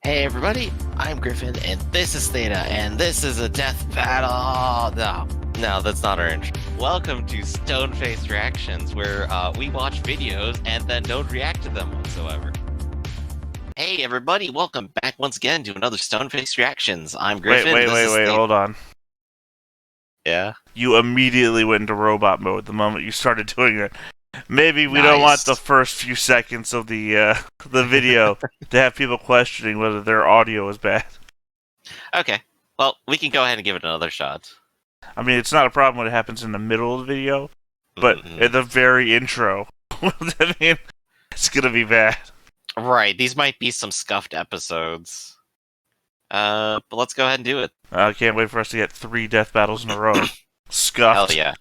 Hey everybody, I'm Griffin, and this is Theta, and this is a death battle! No, that's not our intro. Welcome to Stone-Faced Reactions, where we watch videos and then don't react to them whatsoever. Hey everybody, welcome back once again to another Stone-Faced Reactions. I'm Griffin, Wait, hold on. Yeah? You immediately went into robot mode the moment you started doing it. Maybe we don't want Nice. the first few seconds of the video to have people questioning whether their audio is bad. Okay, well, we can go ahead and give it another shot. I mean, it's not a problem when it happens in the middle of the video, but at the very intro, I mean, it's gonna be bad. Right, these might be some scuffed episodes. But let's go ahead and do it. I can't wait for us to get 3 death battles in a row. Scuffed. Hell yeah.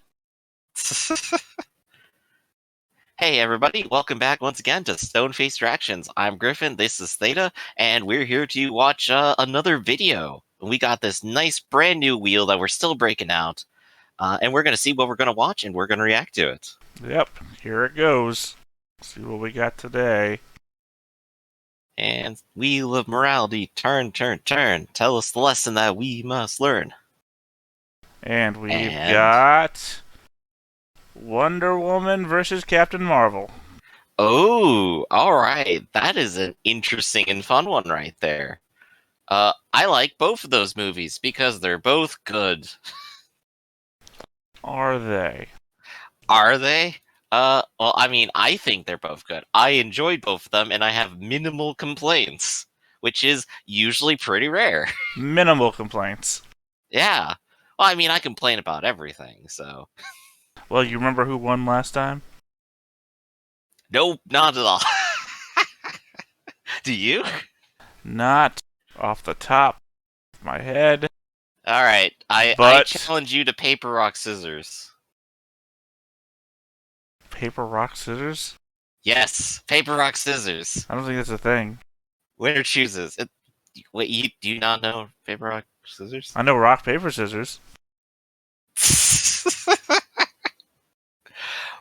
Hey everybody, welcome back once again to Stone-Faced Reactions. I'm Griffin, this is Theta, and we're here to watch another video. We got this nice brand new wheel that we're still breaking out, and we're going to see what we're going to watch, and we're going to react to it. Yep, here it goes. Let's see what we got today. And Wheel of Morality, turn, turn, turn. Tell us the lesson that we must learn. And we've got Wonder Woman versus Captain Marvel. Oh, alright. That is an interesting and fun one right there. I like both of those movies because they're both good. Are they? Are they? Well, I mean, I think they're both good. I enjoyed both of them, and I have minimal complaints, which is usually pretty rare. Minimal complaints. Yeah. Well, I mean, I complain about everything, so... Well, you remember who won last time? Nope, not at all. Do you? Not off the top of my head. Alright, I challenge you to paper, rock, scissors. Paper, rock, scissors? Yes, paper, rock, scissors. I don't think that's a thing. Winner chooses. Wait, do you not know paper, rock, scissors? I know rock, paper, scissors.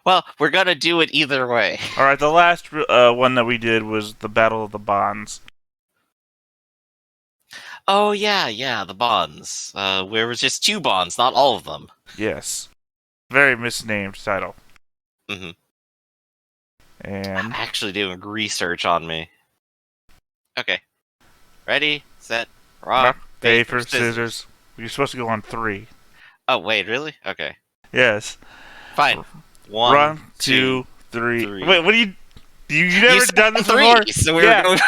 Well, we're gonna do it either way. Alright, the last one that we did was the Battle of the Bonds. Oh, yeah, the bonds. Where it was just 2 bonds, not all of them. Yes. Very misnamed title. Mm-hmm. And... I'm actually doing research on me. Okay. Ready, set, rock, paper, scissors. You're supposed to go on 3. Oh, wait, really? Okay. Yes. Fine. 1, 2, 3. 3. Wait, what do you... You never done this 3, before? so we were going...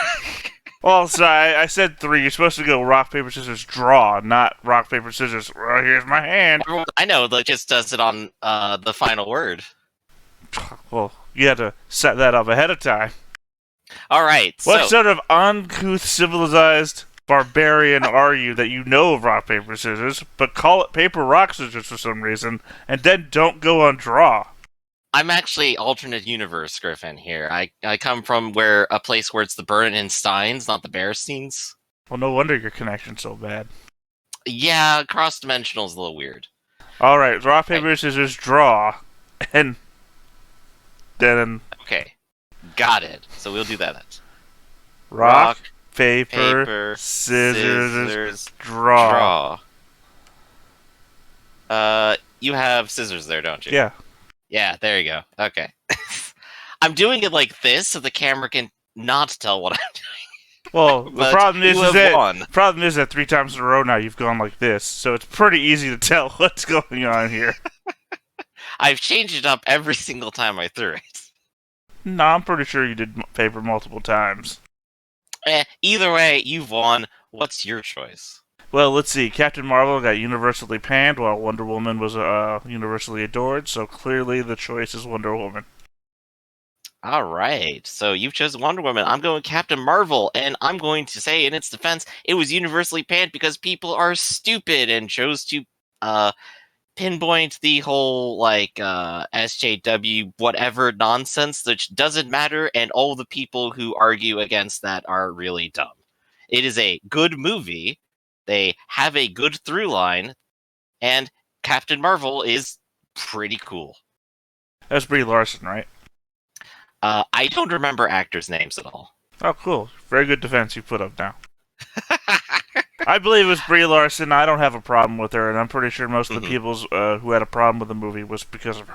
Well, sorry, I said 3. You're supposed to go rock, paper, scissors, draw, not rock, paper, scissors. Well, here's my hand. I know, that just does it on the final word. Well, you had to set that up ahead of time. Alright, What sort of uncouth, civilized barbarian are you that you know of rock, paper, scissors, but call it paper, rock, scissors for some reason, and then don't go on draw? I'm actually alternate universe Griffin here. I come from a place where it's the Bernsteins, not the Bearsteins. Well, no wonder your connection's so bad. Yeah, cross-dimensional is a little weird. Alright, rock, paper, scissors, draw, and then... Okay, got it. So we'll do that. Rock, paper, scissors, draw. You have scissors there, don't you? Yeah. Yeah, there you go. Okay. I'm doing it like this so the camera can not tell what I'm doing. Well, the problem is that 3 times in a row now you've gone like this, so it's pretty easy to tell what's going on here. I've changed it up every single time I threw it. No, I'm pretty sure you did paper multiple times. Either way, you've won. What's your choice? Well, let's see. Captain Marvel got universally panned, while Wonder Woman was universally adored, so clearly the choice is Wonder Woman. Alright, so you've chosen Wonder Woman. I'm going Captain Marvel, and I'm going to say in its defense, it was universally panned because people are stupid and chose to pinpoint the whole, SJW whatever nonsense, which doesn't matter, and all the people who argue against that are really dumb. It is a good movie. They have a good through line, and Captain Marvel is pretty cool. That's Brie Larson, right? I don't remember actors' names at all. Oh, cool. Very good defense you put up now. I believe it was Brie Larson. I don't have a problem with her, and I'm pretty sure most of the Mhm. people who had a problem with the movie was because of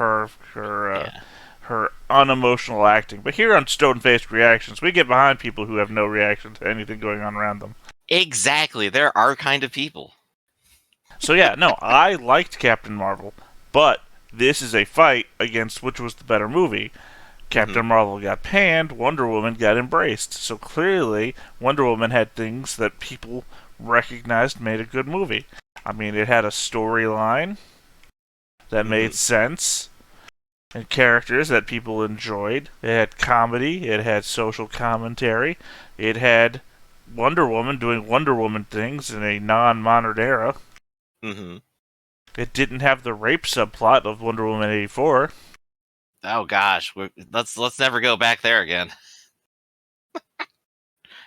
Yeah. her unemotional acting. But here on Stone Faced Reactions, we get behind people who have no reaction to anything going on around them. Exactly. There are kind of people. So yeah, no, I liked Captain Marvel, but this is a fight against which was the better movie. Captain Mhm. Marvel got panned, Wonder Woman got embraced. So clearly, Wonder Woman had things that people recognized made a good movie. I mean, it had a storyline that made Mhm. sense and characters that people enjoyed. It had comedy, it had social commentary, it had Wonder Woman doing Wonder Woman things in a non-modern era. Mhm. It didn't have the rape subplot of Wonder Woman 84. Oh gosh, let's never go back there again.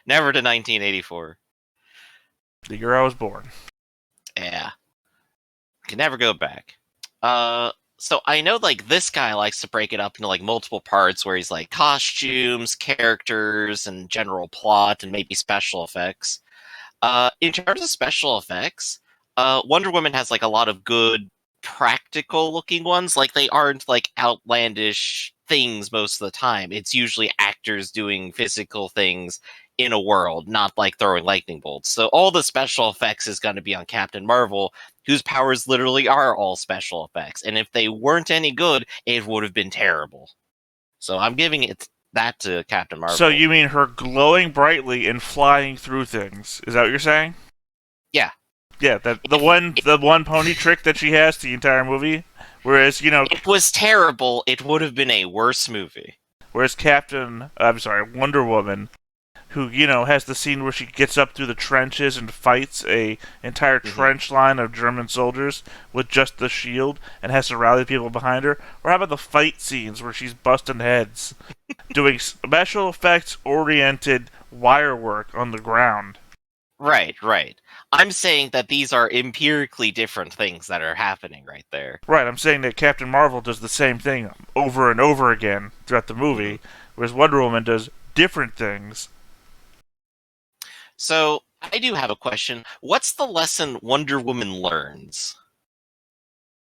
Never to 1984. The year I was born. Yeah, can never go back. Uh, so I know like this guy likes to break it up into like multiple parts where he's like costumes, characters, and general plot, and maybe special effects. In terms of special effects, Wonder Woman has like a lot of good practical looking ones. Like they aren't like outlandish things most of the time. It's usually actors doing physical things in a world, not like throwing lightning bolts. So all the special effects is going to be on Captain Marvel, whose powers literally are all special effects. And if they weren't any good, it would have been terrible. So I'm giving it that to Captain So Marvel. you mean her glowing brightly and flying through things? Is that what you're saying? Yeah. Yeah, that If the one pony trick that she has the entire movie. Whereas it was terrible, it would have been a worse movie. Wonder Woman, who has the scene where she gets up through the trenches and fights a entire Hmm. trench line of German soldiers with just the shield and has to rally people behind her. Or how about the fight scenes where she's busting heads, doing special effects oriented wire work on the ground? Right, right. I'm saying that these are empirically different things that are happening right there. Right, I'm saying that Captain Marvel does the same thing over and over again throughout the Hmm. movie, whereas Wonder Woman does different things. So, I do have a question. What's the lesson Wonder Woman learns?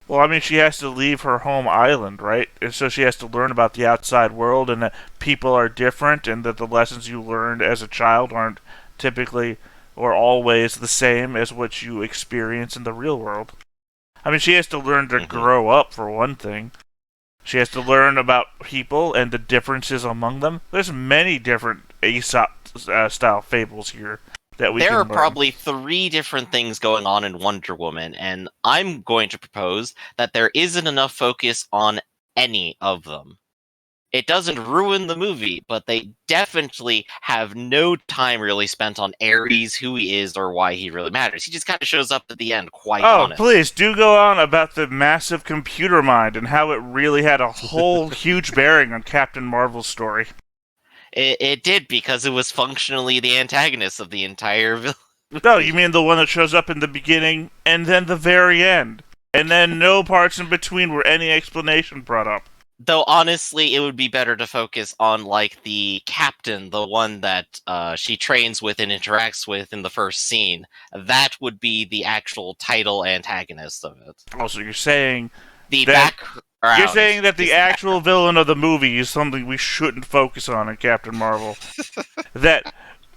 Well, I mean, she has to leave her home island, right? And so she has to learn about the outside world and that people are different and that the lessons you learned as a child aren't typically or always the same as what you experience in the real world. I mean, she has to learn to Hmm. grow up, for one thing. She has to learn about people and the differences among them. There's many different Aesop style fables here that we There are can learn. probably three different things going on in Wonder Woman, and I'm going to propose that there isn't enough focus on any of them. It doesn't ruin the movie, but they definitely have no time really spent on Ares, who he is, or why he really matters. He just kind of shows up at the end, quite Oh, honest. please do go on about the massive computer mind and how it really had a whole huge bearing on Captain Marvel's story. It did because it was functionally the antagonist of the entire No, you movie. mean the one that shows up in the beginning and then the very end, and then no parts in between where any explanation brought up. Though honestly, it would be better to focus on like the captain, the one that she trains with and interacts with in the first scene. That would be the actual title antagonist of it. Also, you're saying The that background the is the actual background. villain of the movie is something we shouldn't focus on in Captain Marvel. that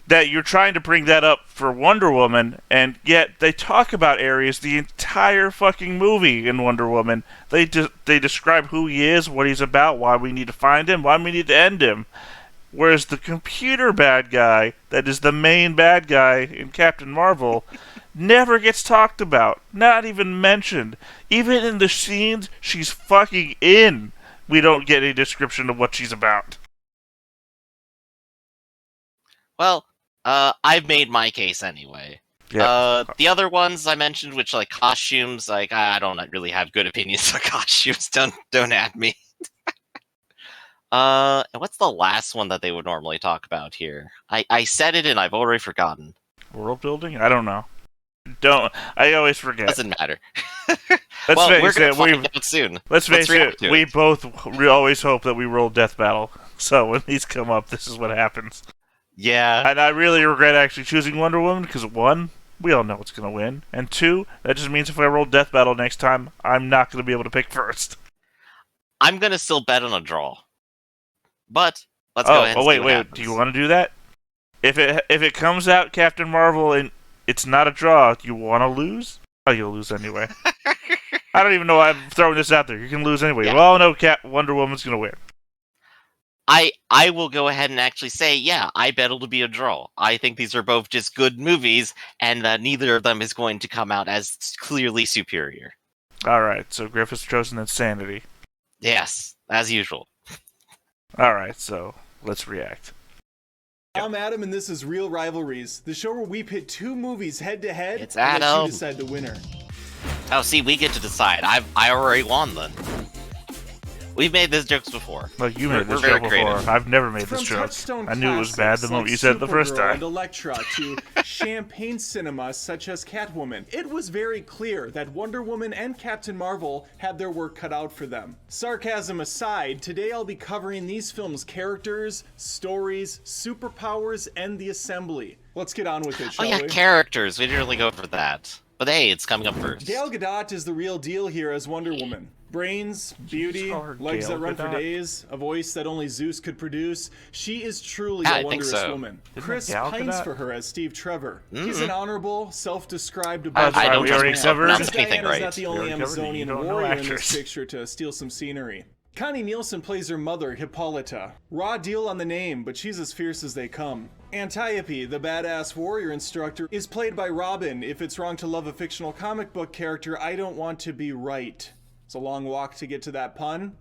that you're trying to bring that up for Wonder Woman, and yet they talk about Ares the entire fucking movie in Wonder Woman. They describe who he is, what he's about, why we need to find him, why we need to end him. Whereas the computer bad guy, that is the main bad guy in Captain Marvel, never gets talked about, not even mentioned. Even in the scenes she's fucking in, we don't get a description of what she's about. Well, I've made my case anyway. Yeah. The other ones I mentioned, which like costumes, like I don't really have good opinions on costumes. Don't at me. And what's the last one that they would normally talk about here? I said it and I've already forgotten. World building? I don't know. Don't. I always forget. Doesn't matter. Let's Well, we're face gonna it. find out soon. Let's Let's face react it. to We it. both always hope that we roll Death Battle. So when these come up, this is what happens. Yeah. And I really regret actually choosing Wonder Woman because one, we all know it's going to win. And 2, that just means if I roll Death Battle next time, I'm not going to be able to pick first. I'm gonna still bet on a draw. But let's go ahead and see what happens. Do you want to do that? If it comes out Captain Marvel and it's not a draw, do you want to lose? Oh, you'll lose anyway. I don't even know why I'm throwing this out there. You can lose anyway. Yeah. We all know Wonder Woman's going to win. I will go ahead and actually say, yeah, I bet it'll be a draw. I think these are both just good movies, and neither of them is going to come out as clearly superior. Alright, so Griff has chosen Insanity. Yes, as usual. Alright, so let's react. I'm Adam, and this is Real Rivalries, the show where we pit 2 movies head-to-head It's and let Adam. you decide the winner. Oh, see, we get to decide. I already won then. We've made these jokes before. Look, you made We're this very joke before. creative. I've never made this From joke. Touchstone I knew it was bad classics the moment like you said it the first Supergirl time. and Elektra to champagne cinema such as Catwoman, it was very clear that Wonder Woman and Captain Marvel had their work cut out for them. Sarcasm aside, today I'll be covering these films' characters, stories, superpowers, and the assembly. Let's get on with it, shall Oh yeah, we? characters. We didn't really go for that. But hey, it's coming up first. Gal Gadot is the real deal here as Wonder Woman. Brains, beauty, call her legs Gal that run for Gadot? days, a voice that only Zeus could produce. She is truly Yeah, I a think wondrous so. woman. Isn't Chris it Gal pines Gadot? for her as Steve Trevor. He's Mm-hmm. an honorable, self-described I above don't we trust already myself covered. pronouncing anything Diana's right. not the We only already covered it. You Amazonian don't know warrior in this actors. picture to steal some scenery. Connie Nielsen plays her mother, Hippolyta. Raw deal on the name, but she's as fierce as they come. Antiope, the badass warrior instructor, is played by Robin. If it's wrong to love a fictional comic book character, I don't want to be right. It's a long walk to get to that pun.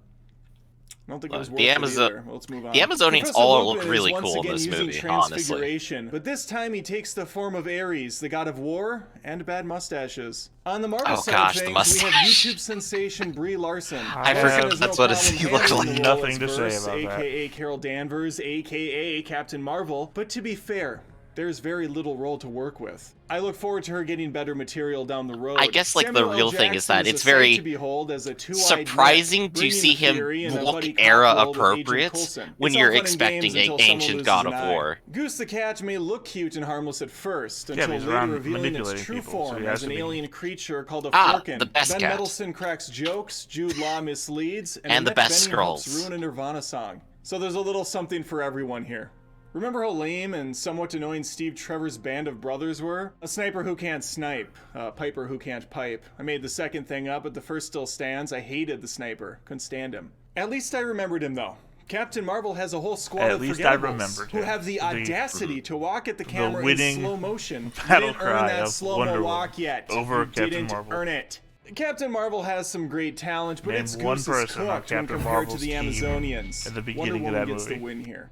I don't think it was worth The it Amazo- either. Well, let's move on. the Amazonians Professor all Lupin look is really once cool in again this using movie, transfiguration, but this time he takes the form of Ares, the god of war and bad mustaches. On the Marvel Oh, side gosh, of the things, we have mustache. YouTube sensation Brie Larson. I Larson forgot has that's no what problem he looks handling like. the role Nothing as to say Verse, about that. aka Carol Danvers, aka Captain Marvel. But to be fair, there's very little role to work with. I look forward to her getting better material down the road. I guess, like, the Samuel L. real thing is Jackson that a it's sight very to behold as a two-eyed surprising net, to bringing see the him theory in a look buddy cop era role with Agent appropriate Coulson. when It's you're all fun and expecting games a until someone ancient loses god an of eye. war. Goose the cat may look cute and harmless at first, Yeah, but until he's later around revealing its manipulating true people, so form he has as an to be- alien creature called a Ah, Flerken. the best Ben cat. Mendelsohn cracks jokes, Jude Law misleads, and And the Annette best Bening helps scrolls. ruin a Nirvana song. So there's a little something for everyone here. Remember how lame and somewhat annoying Steve Trevor's band of brothers were? A sniper who can't snipe, a piper who can't pipe. I made the second thing up, but the first still stands. I hated the sniper. Couldn't stand him. At least I remembered him, though. Captain Marvel has a whole squad At of least I forgettables remembered who him. have the audacity to walk at the camera in winning slow motion. You battle didn't earn cry that of slow-mo Wonder walk Woman yet. over You Captain didn't Marvel. earn it. Captain Marvel has some great talent, but Name it's one goose is person on cooked when Captain compared to Marvel's the team Amazonians. at the Wonder beginning of Woman that gets movie. the win here.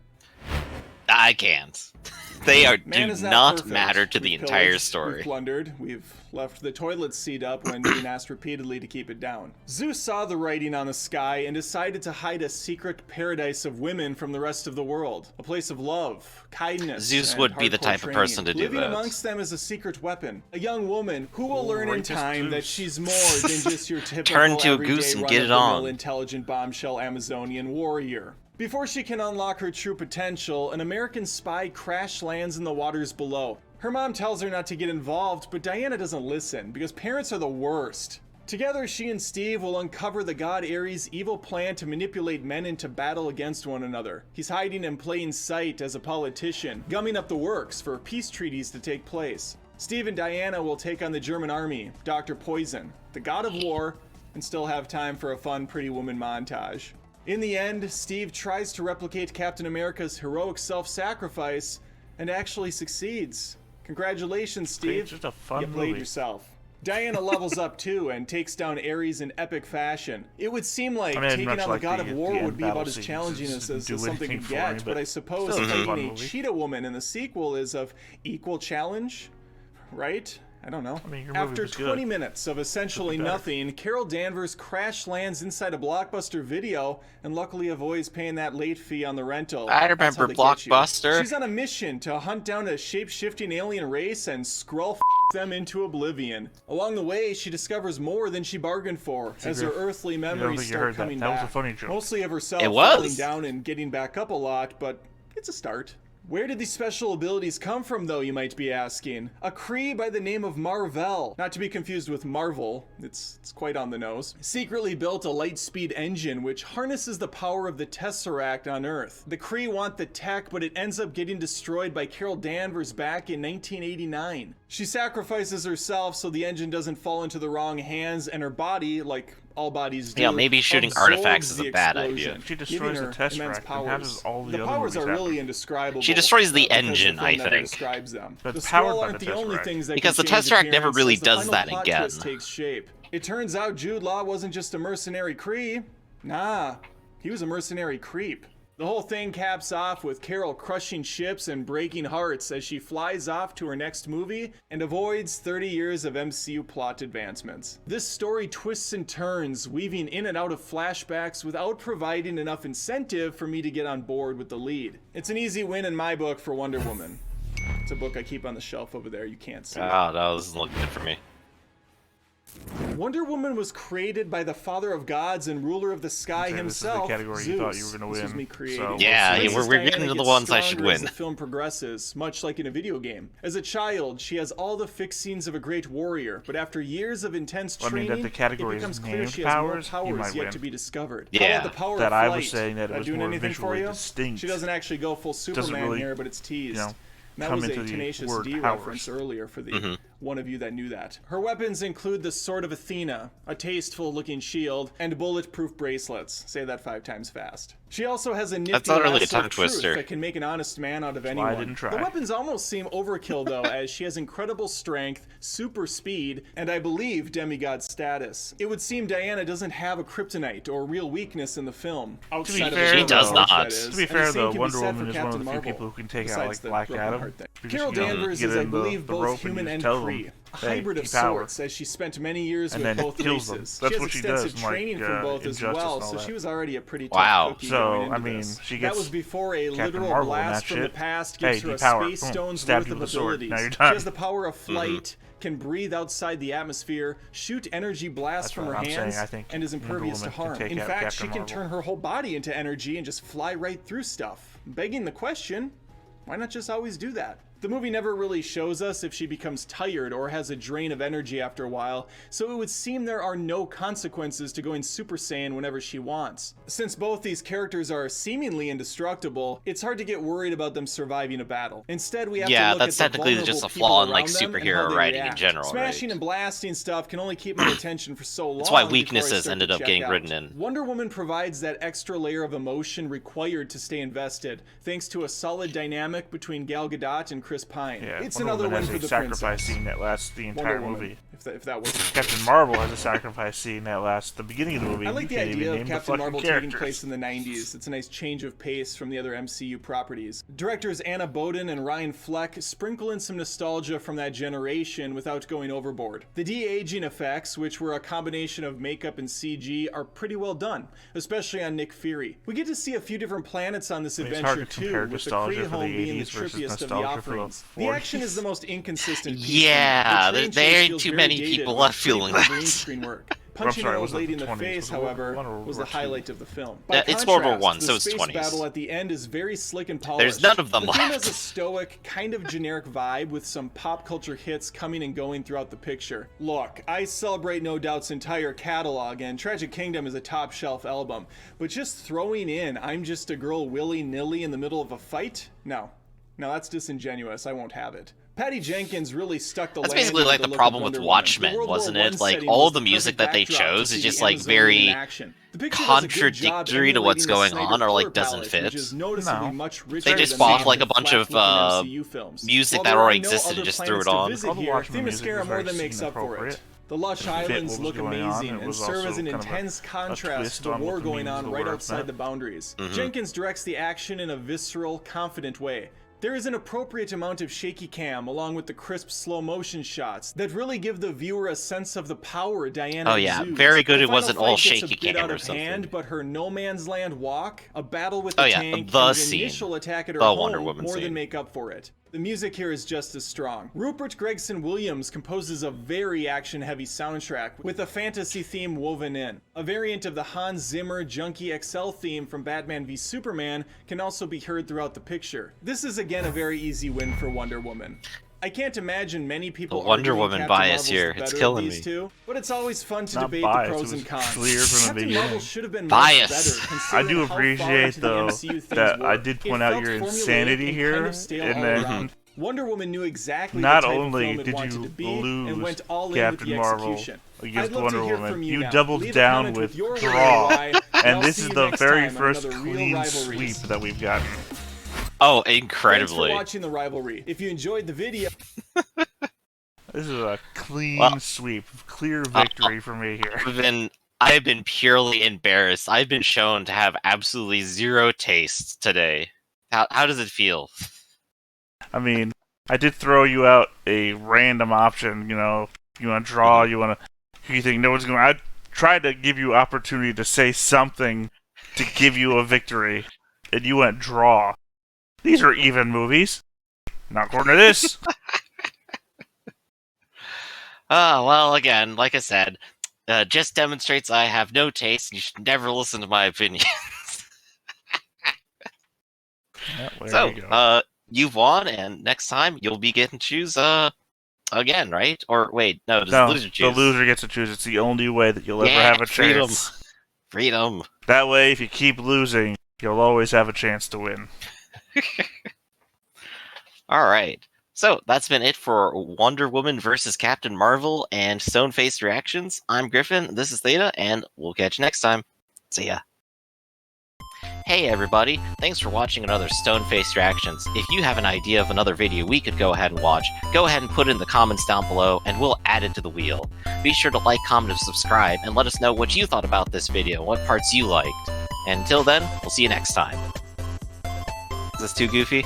I can't. They do Man is not perfect. matter to the We've entire pillaged, story. We've plundered. We've left the toilet seat up when being asked repeatedly to keep it down. Zeus saw the writing on the sky and decided to hide a secret paradise of women from the rest of the world. A place of love, kindness, Zeus and would be the hardcore type of training. person to do Living that. amongst them is a secret weapon. A young woman who will learn in Rapist time that Zeus. she's more than just your typical Turn to a everyday goose and get it run-of-the-mill on. intelligent bombshell Amazonian warrior. Before she can unlock her true potential, an American spy crash lands in the waters below. Her mom tells her not to get involved, but Diana doesn't listen because parents are the worst. Together, she and Steve will uncover the god Ares' evil plan to manipulate men into battle against one another. He's hiding in plain sight as a politician, gumming up the works for peace treaties to take place. Steve and Diana will take on the German army, Dr. Poison, the god of war, and still have time for a fun Pretty Woman montage. In the end, Steve tries to replicate Captain America's heroic self-sacrifice and actually succeeds. Congratulations, Steve. It's just a fun You played movie. yourself. Diana levels up too and takes down Ares in epic fashion. It would seem like I mean, taking much on like the God the of War end would be battle about as scenes challenging doesn't as do something anything could for me, get, but but I suppose still, it's a fun fighting a movie. cheetah woman in the sequel is of equal challenge, right? I don't know. I mean, your movie After was 20 good. minutes of essentially better. nothing, Carol Danvers crash lands inside a Blockbuster video and luckily avoids paying that late fee on the rental. I That's how remember they get you. Blockbuster. She's on a mission to hunt down a shape-shifting alien race and scroll them into oblivion. Along the way, she discovers more than she bargained for as her Griff, earthly don't memories think you start heard coming that. That back. was a funny joke. Mostly of herself It was. falling down and getting back up a lot, but it's a start. Where did these special abilities come from, though, you might be asking? A Kree by the name of Mar-Vell, not to be confused with Marvel, it's quite on the nose, secretly built a light-speed engine which harnesses the power of the Tesseract on Earth. The Kree want the tech, but it ends up getting destroyed by Carol Danvers back in 1989. She sacrifices herself so the engine doesn't fall into the wrong hands, and her body, like all bodies do, Yeah, maybe shooting absorbs artifacts is the a bad explosion, idea. She destroys giving the her Tesseract, immense and how powers. does all the The other powers movies are happen? really indescribable. She destroys the because engine, film I never think. describes them. But The powered Skrull by aren't the the only Tesseract. things that Because can the change Tesseract never appearance really as the does final that plot again. twist takes shape. It turns out Jude Law wasn't just a mercenary Kree. Nah, he was a mercenary creep. The whole thing caps off with Carol crushing ships and breaking hearts as she flies off to her next movie and avoids 30 years of MCU plot advancements. This story twists and turns, weaving in and out of flashbacks without providing enough incentive for me to get on board with the lead. It's an easy win in my book for Wonder Woman. It's a book I keep on the shelf over there, you can't see it. Oh, no, this is looking good for me. Wonder Woman was created by the Father of Gods and ruler of the sky Okay, himself, this is the category Zeus. you thought you were going This to was win. me creating. So Yeah, Princess we're getting Diana to the gets ones I should stronger as win. the film progresses, much like in a video game. As a child, she has all the fixings of a great warrior, but after years of intense I mean, training, that the category it is becomes clear named she has more powers, you powers might yet win. to be discovered. Yeah. How about the power That of I flight? was saying that it was doing more anything for visually you? distinct. She doesn't actually go full Superman really, here, but it's teased. you know, That come was a into the Tenacious word D powers. reference earlier for the one of you that knew that. Her weapons include the Sword of Athena, a tasteful-looking shield, and bulletproof bracelets. Say that 5 times fast. She also has a nifty not really a lasso tongue of truth twister. that can make an honest man out of why I anyone. didn't try. The weapons almost seem overkill, though, as she has incredible strength, super speed, and I believe demigod status. It would seem Diana doesn't have a kryptonite or real weakness in the film. Outside of fair, the She does broken heart, not. that is. To be And the fair, same though, can be Wonder said for Woman is one of Captain the few Marvel, people who can take out besides like the Black broken Adam. heart thing. Because, Carol you know, Danvers get is, I in believe, the both rope human and tell them, Kree. A hey, hybrid of keep power. sorts, as she spent many years And with then both kills them. races. That's She has what she extensive does in, like, training from both as Injustice well, and all so that. she was already a pretty tough Wow. cookie So, going into I mean, this. she That gets was before a Captain literal Marvel and blast that from the shit. past Hey, gives her a depower. space Boom. stone's Stabbed worth you of with a sword. abilities. Now you're She done. has the power of flight, can breathe outside the atmosphere, shoot energy blasts That's from what her I'm saying. hands, I think and is Wonder impervious to Woman can harm. take In out fact, Captain she can Marvel. turn her whole body into energy and just fly right through stuff. Begging the question, why not just always do that? The movie never really shows us if she becomes tired or has a drain of energy after a while, so it would seem there are no consequences to going Super Saiyan whenever she wants. Since both these characters are seemingly indestructible, it's hard to get worried about them surviving a battle. Instead, we have to Yeah, look that's at the technically just vulnerable a flaw in, people like, around them and superhero how they writing in react. general, Smashing right? and blasting stuff can only keep my attention for so long. That's why before I weaknesses start ended to up check getting out. written in. Wonder Woman provides that extra layer of emotion required to stay invested, thanks to a solid dynamic between Gal Gadot and Chris Pine. Yeah, It's Wonder another Woman win has for a the sacrifice princess. scene that lasts the Wonder entire Woman, movie. if that was Captain Marvel has a sacrifice scene that lasts the beginning of the movie. I like You the can't even idea of name the Captain fucking Marvel characters. taking place in the 90s. It's a nice change of pace from the other MCU properties. Directors Anna Boden and Ryan Fleck sprinkle in some nostalgia from that generation without going overboard. The de-aging effects, which were a combination of makeup and CG, are pretty well done, especially on Nick Fury. We get to see a few different planets on this It's adventure hard to too, compare with the nostalgia Kree for the home being the 80s versus trippiest of the nostalgia for the offerings. The 40s. action is the most inconsistent piece. Yeah, The train there chase ain't feels too very many dated people with left feeling pretty that. green screen work. I'm Punching sorry, an was old it lady in the the 20s? face, Was it World War however, I or was World the War II? highlight of the film. Yeah, it's World War I, the so it's space 20s. battle at the end is very slick and polished. There's none of them the film left. has a stoic, kind of generic vibe with some pop culture hits coming and going throughout the picture. Look, I celebrate No Doubt's entire catalog, and Tragic Kingdom is a top shelf album, but just throwing in I'm Just a Girl willy-nilly in the middle of a fight? No, that's disingenuous. I won't have it. Patty Jenkins really stuck the That's landing basically with like the the look problem of with Wonder Watchmen, Woman. The World wasn't War it? I Like, setting all was the music perfect that they backdrop to chose see is the just, like, Amazonian very in action. The picture does a good job contradictory to what's emulating the going on, Snyder or, like, color doesn't palette, fit. which is noticeably No. much richer They just than swapped, the like, a bunch of, flat-looking MCU films. music While that there already are no existed other and just threw planets it to on. visit All the here, Watchmen the music Themyscira was more very than makes up for scene-appropriate. it. The lush Fit islands what was look going on. amazing It and was serve also as an kind of intense a contrast twist to the on war what the going meanings on of the right words outside meant. the boundaries. Jenkins directs the action in a visceral, confident way. There is an appropriate amount of shaky cam along with the crisp slow motion shots that really give the viewer a sense of the power Diana Oh, yeah. exudes. Very good The it final wasn't fight all gets a shaky bit cam out or of something. hand, but her no man's land walk, a battle with Oh, the yeah, tank, the and the scene. initial attack at her The home Wonder Woman more scene. than make up for it. The music here is just as strong. Rupert Gregson Williams composes a very action-heavy soundtrack with a fantasy theme woven in. A variant of the Hans Zimmer Junkie XL theme from Batman v Superman can also be heard throughout the picture. This is again a very easy win for Wonder Woman. I can't imagine many people The Wonder arguing Woman Captain bias Marvel's here. the It's better of killing these me. two, but it's always fun to Not debate bias, the it pros was and cons. clear from the Captain beginning. Marvel should have been Bias. much better, I considering do how far appreciate, into the though, MCU things that I were. did It point out felt your formulaic insanity and here, kind of stale and all then around. Wonder Woman knew exactly not the type only of film it did wanted you to be and lose went all in with Captain the Marvel execution. against I'd love Wonder to hear Woman, from you now. doubled Leave a down comment with your reason Draw, why, and I'll this see is you the next very time on first another Real clean Rivalries. sweep that we've gotten. Oh, Thanks incredibly. for watching the rivalry. If you enjoyed the video, This is a clean Well, sweep, clear victory for me here. I've been purely embarrassed. I've been shown to have absolutely zero taste today. How does it feel? I mean, I did throw you out a random option, you know, you want to draw, you want to, you think no one's going to, I tried to give you opportunity to say something to give you a victory, and you went draw. These are even movies. Not according to this. Well, again, like I said, just demonstrates I have no taste, and you should never listen to my opinions. Yeah, well, there So, you go. you've won, and next time you'll be getting to choose, again, right? Or wait, no, does No, the loser choose? the loser gets to choose. It's the only way that you'll ever Yeah, have a freedom. chance. Freedom. That way, if you keep losing, you'll always have a chance to win. All right. So that's been it for Wonder Woman versus Captain Marvel and Stone-Faced Reactions. I'm Griffin, this is Theta, and we'll catch you next time. See ya. Hey everybody, thanks for watching another Stone-Faced Reactions. If you have an idea of another video we could go ahead and watch, go ahead and put it in the comments down below and we'll add it to the wheel. Be sure to like, comment, and subscribe, and let us know what you thought about this video and what parts you liked. And until then, we'll see you next time. Is this too goofy?